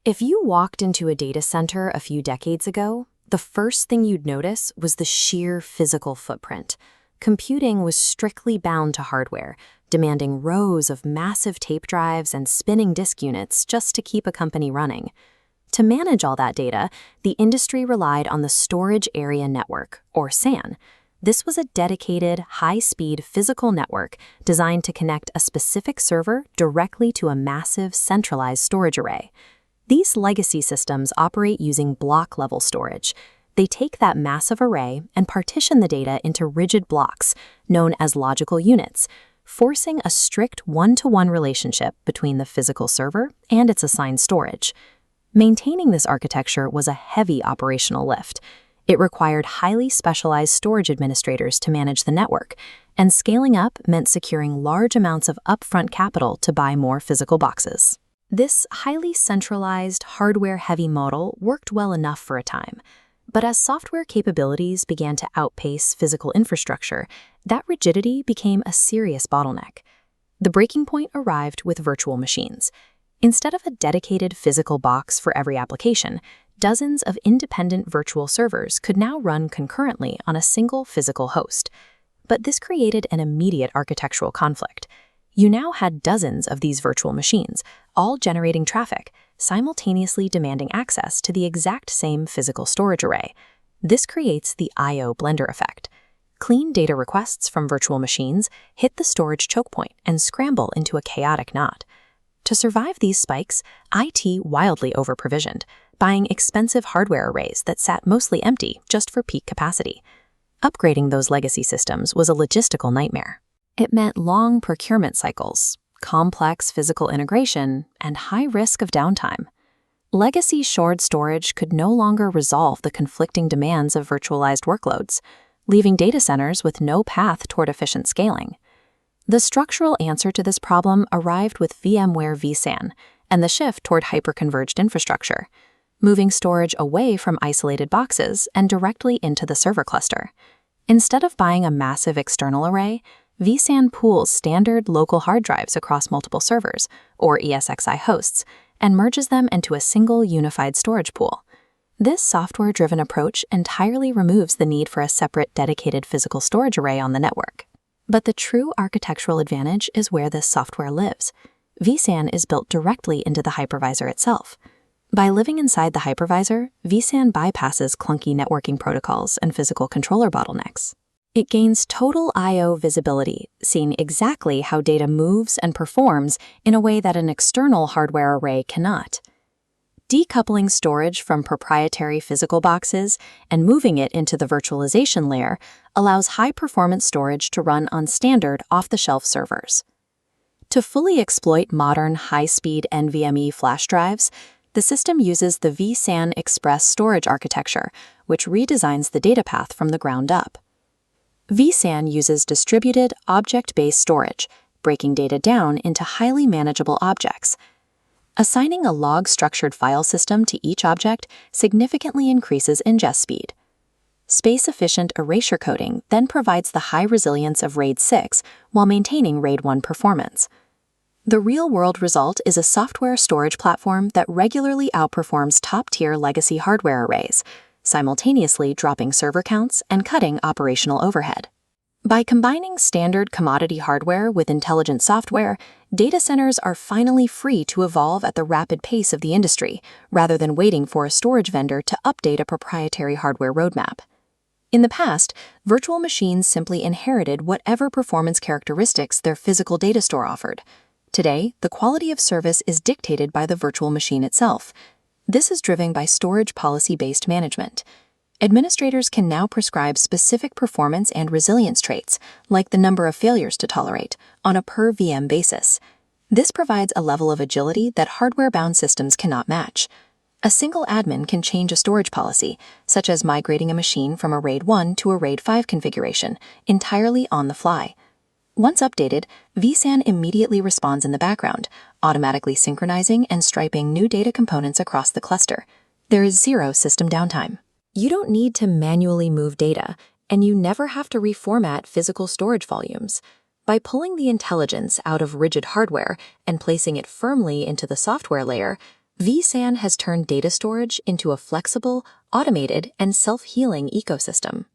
If you walked into a data center a few decades ago, the first thing you'd notice was the sheer physical footprint. Computing was strictly bound to hardware, demanding rows of massive tape drives and spinning disk units just to keep a company running. To manage all that data, the industry relied on the Storage Area Network, or SAN. This was a dedicated, high-speed physical network designed to connect a specific server directly to a massive centralized storage array. These legacy systems operate using block-level storage. They take that massive array and partition the data into rigid blocks, known as logical units, forcing a strict one-to-one relationship between the physical server and its assigned storage. Maintaining this architecture was a heavy operational lift. It required highly specialized storage administrators to manage the network, and scaling up meant securing large amounts of upfront capital to buy more physical boxes. This highly centralized, hardware-heavy model worked well enough for a time, but as software capabilities began to outpace physical infrastructure, that rigidity became a serious bottleneck. The breaking point arrived with virtual machines. Instead of a dedicated physical box for every application, dozens of independent virtual servers could now run concurrently on a single physical host. But this created an immediate architectural conflict. You now had dozens of these virtual machines, all generating traffic, simultaneously demanding access to the exact same physical storage array. This creates the I/O blender effect. Clean data requests from virtual machines hit the storage choke point and scramble into a chaotic knot. To survive these spikes, IT wildly over-provisioned, buying expensive hardware arrays that sat mostly empty just for peak capacity. Upgrading those legacy systems was a logistical nightmare. It meant long procurement cycles, complex physical integration, and high risk of downtime. Legacy shored storage could no longer resolve the conflicting demands of virtualized workloads, leaving data centers with no path toward efficient scaling. The structural answer to this problem arrived with VMware vSAN and the shift toward hyperconverged infrastructure, moving storage away from isolated boxes and directly into the server cluster. Instead of buying a massive external array, vSAN pools standard local hard drives across multiple servers, or ESXi hosts, and merges them into a single unified storage pool. This software-driven approach entirely removes the need for a separate dedicated physical storage array on the network. But the true architectural advantage is where this software lives. vSAN is built directly into the hypervisor itself. By living inside the hypervisor, vSAN bypasses clunky networking protocols and physical controller bottlenecks. It gains total I/O visibility, seeing exactly how data moves and performs in a way that an external hardware array cannot. Decoupling storage from proprietary physical boxes and moving it into the virtualization layer allows high-performance storage to run on standard off-the-shelf servers. To fully exploit modern high-speed NVMe flash drives, the system uses the vSAN Express storage architecture, which redesigns the data path from the ground up. vSAN uses distributed, object-based storage, breaking data down into highly manageable objects. Assigning a log-structured file system to each object significantly increases ingest speed. Space-efficient erasure coding then provides the high resilience of RAID 6 while maintaining RAID 1 performance. The real-world result is a software storage platform that regularly outperforms top-tier legacy hardware arrays, simultaneously dropping server counts and cutting operational overhead. By combining standard commodity hardware with intelligent software, data centers are finally free to evolve at the rapid pace of the industry, rather than waiting for a storage vendor to update a proprietary hardware roadmap. In the past, virtual machines simply inherited whatever performance characteristics their physical data store offered. Today, the quality of service is dictated by the virtual machine itself. This is driven by storage policy-based management. Administrators can now prescribe specific performance and resilience traits, like the number of failures to tolerate, on a per-VM basis. This provides a level of agility that hardware-bound systems cannot match. A single admin can change a storage policy, such as migrating a machine from a RAID 1 to a RAID 5 configuration, entirely on the fly. Once updated, vSAN immediately responds in the background, automatically synchronizing and striping new data components across the cluster. There is zero system downtime. You don't need to manually move data, and you never have to reformat physical storage volumes. By pulling the intelligence out of rigid hardware and placing it firmly into the software layer, vSAN has turned data storage into a flexible, automated, and self-healing ecosystem.